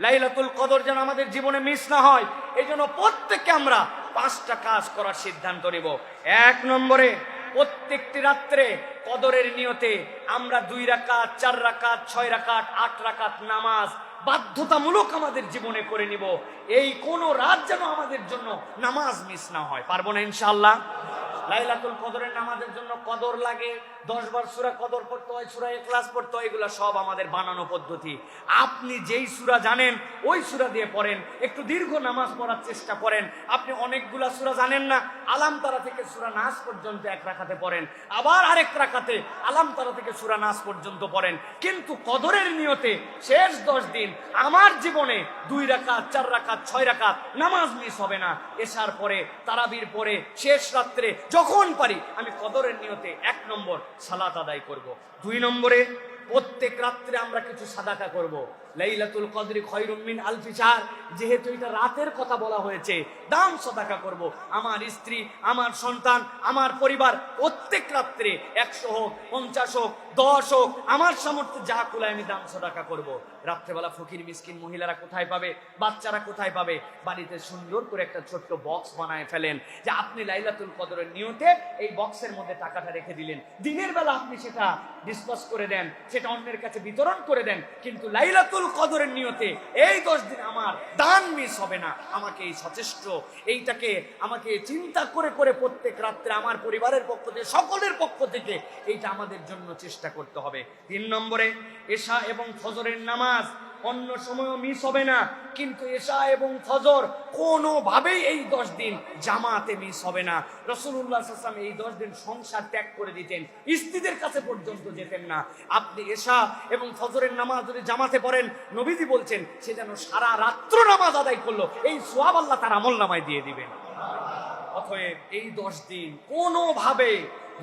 লাইলাতুল কদর যেন আমাদের জীবনে মিস না হয়, এই জন্য প্রত্যেককে আমরা 5টা কাজ করার সিদ্ধান্ত নিব। 1 নম্বরে, প্রত্যেকটি রাত্রে কদরের নিয়তে আমরা 2 রাকাত, 4 রাকাত, 6 রাকাত, 8 রাকাত নামাজ বাধ্যতামূলক আমাদের জীবনে করে নিব। এই কোন রাত যেন আমাদের জন্য নামাজ মিস না হয়। পারবো না ইনশাআল্লাহ? লাইলাতুল কদরের নামাজের জন্য কদর লাগে, 10 বার সূরা কদর পড়তে হয়, সূরা ইখলাস পড়তে হয়, এগুলো সব আমাদের বানানো পদ্ধতি। আপনি যেই সূরা জানেন ওই সূরা দিয়ে পড়েন, একটু দীর্ঘ নামাজ পড়ার চেষ্টা করেন। আপনি অনেকগুলা সূরা জানেন না, আলাম তারা থেকে সূরা নাস পর্যন্ত 1 রাকাতে পড়েন, আবার আরেক রাকাতে আলাম তারা থেকে সূরা নাস পর্যন্ত পড়েন। কিন্তু কদরের নিয়তে শেষ 10 দিন আমার জীবনে 2 রাকাত, 4 রাকাত, 6 রাকাত নামাজ মিস হবে না। এশার পরে, তারাবির পরে, শেষ রাত্রে যখন পারি আমি কদরের নিয়তে 1 নম্বর সালাত আদায় করব। 2 নম্বরে, প্রত্যেক রাত্রে আমরা কিছু সাদাকা করব। লাইলাতুল কদরি খায়রুম মিন আলফি শাহর, যেহেতু এটা রাতের কথা বলা হয়েছে, দান সাদাকা করব। আমার স্ত্রী, আমার সন্তান, আমার পরিবার প্রত্যেক রাত্রে 100 হোক, 50 হোক, 10 হোক, আমার সামর্থ্যে যা কুলায় আমি দান সাদাকা করব। রাত্রেবেলা ফকির মিসকিন মহিলারা কোথায় পাবে, বাচ্চারা কোথায় পাবে? বাড়িতে সুন্দর করে একটা ছোট্ট বক্স বানায় ফেলেন, যে আপনি লাইলাতুল কদরের নিয়তে এই বক্সের মধ্যে টাকাটা রেখে দিলেন। দিনের বেলা আপনি সেটা ডিসপাস করে দেন, সেটা অন্যের কাছে বিতরণ করে দেন, কিন্তু লাইলাতুল কদরের নিয়তে এই 10 দিন আমার দান মিস হবে না। আমাকে এই সচেষ্ট, এইটাকে আমাকে চিন্তা করে করে প্রত্যেক রাত্রে আমার পরিবারের পক্ষ থেকে, সকলের পক্ষ থেকে এইটা আমাদের জন্য চেষ্টা করতে হবে। 3 নম্বরে, এশা এবং ফজরের নামাজ অন্য সময়ও মিস হবে না, কিন্তু এশা এবং ফজর কোনোভাবেই এই 10 দিন জামাতে মিস হবে না। রাসূলুল্লাহ সাল্লাল্লাহু আলাইহি ওয়াসাল্লাম এই 10 দিন সংসার ত্যাগ করে দিতেন, স্ত্রীদের কাছে পর্যন্ত যেতেন না। আপনি এশা এবং ফজরের নামাজ যদি জামাতে পড়েন, নবীজি বলছেন সে যেন সারা রাত্র নামাজ আদায় করলো, এই সওয়াব আল্লাহ তার আমলনামায় দিয়ে দিবেন। অতএব এই 10 দিন কোনোভাবে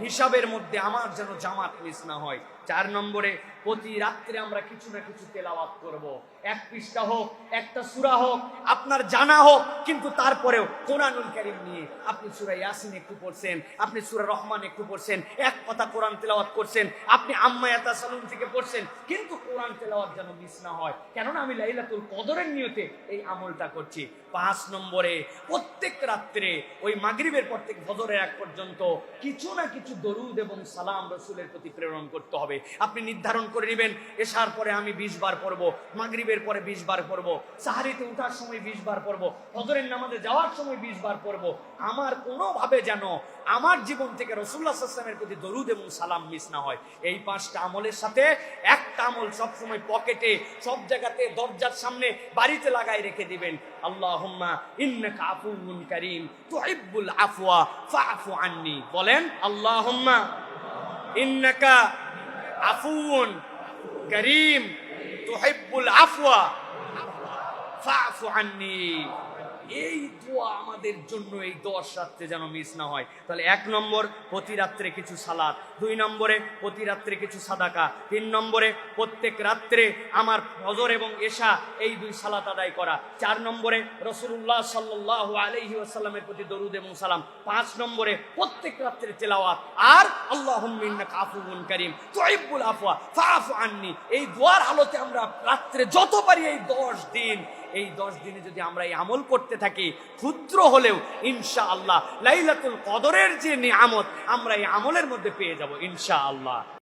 হিসাবের মধ্যে আমার যেন জামাত মিস না হয়। 4 নম্বরে, প্রতি রাত্রে আমরা কিছু না কিছু তেলাওয়াত করব। 1 পৃষ্ঠা হোক, একটা সূরা হোক, আপনার জানা হোক, কিন্তু তারপরেও কোরআনুল কারীম নিয়ে আপনি সূরা ইয়াসিন একটু পড়ছেন, আপনি সূরা রহমান একটু পড়ছেন, এক কথা কোরআন তেলাওয়াত করছেন, আপনি আম্মা ইয়াতাসালুন থেকে পড়ছেন, কিন্তু কোরআন তেলাওয়াত যেন মিস না হয়, কেননা আমি লাইলাতুল কদরের নিয়তে এই আমলটা করছি। 5 নম্বরে, প্রত্যেক রাত্রে ওই মাগরিবের পর থেকে ফজরের আগ পর্যন্ত কিছু না কিছু দরুদ এবং সালাম রাসূলের প্রতি প্রেরণ করতে হবে। আপনি নির্ধারণ করে নেবেন, এশার পরে আমি 20 বার পড়বো, মাগরিবের পরে 20 বার পড়বো, সাহারিতে ওঠার সময় 20 বার পড়বো, ফজরের নামাজে যাওয়ার সময় 20 বার পড়বো। আমার কোনোভাবে যেন আমার জীবন থেকে রাসূলুল্লাহ সাল্লাল্লাহু আলাইহি ওয়াসাল্লামের প্রতি দরুদ এবং সালাম মিস না হয়। এই 5টা আমলের সাথে একটা আমল সবসময় পকেটে, সব জায়গাতে, দরজার সামনে, বাড়িতে লাগাই রেখে দিবেন। আল্লাহুম্মা ইন্নাকা আফুউন কারীম তুহিব্বুল আফওয়া ফাআফু আন্নী। বলেন, আল্লাহুম্মা ইন্নাকা আফুউন কারীম তুহিব্বুল আফওয়া ফাআফু আন্নী। এই দোয়া আমাদের জন্য এই 10 রাত্রে যেন মিস না হয়। তাহলে 1 নম্বর, প্রতি রাত্রে কিছু সালাত। 2 নম্বরে, প্রতি রাত্রে কিছু সাদাকা। 3 নম্বরে, প্রত্যেক রাত্রে আমার ফজর এবং এশা এই 2 সালাত আদায় করা। 4 নম্বরে, রাসূলুল্লাহ সাল্লাল্লাহু আলাইহি ওয়াসাল্লামের প্রতি দরুদ এবং সালাম। 5 নম্বরে, প্রত্যেক রাত্রে তেলাওয়াত। আর আল্লাহুম্মা ইন্নাকা আফুউন কারীম তুহিব্বুল আফওয়া ফাআফু আন্নী। এই দোয়ার আলোতে আমরা রাত্রে যত পারি এই 10 দিন, এই 10 দিনে যদি আমরা এই আমল করতে থাকি, ক্ষুদ্র হলেও ইনশাআল্লাহ লাইলাতুল কদরের যে নিয়ামত আমরা এই আমলের মধ্যে পেয়ে যাব ইনশাআল্লাহ।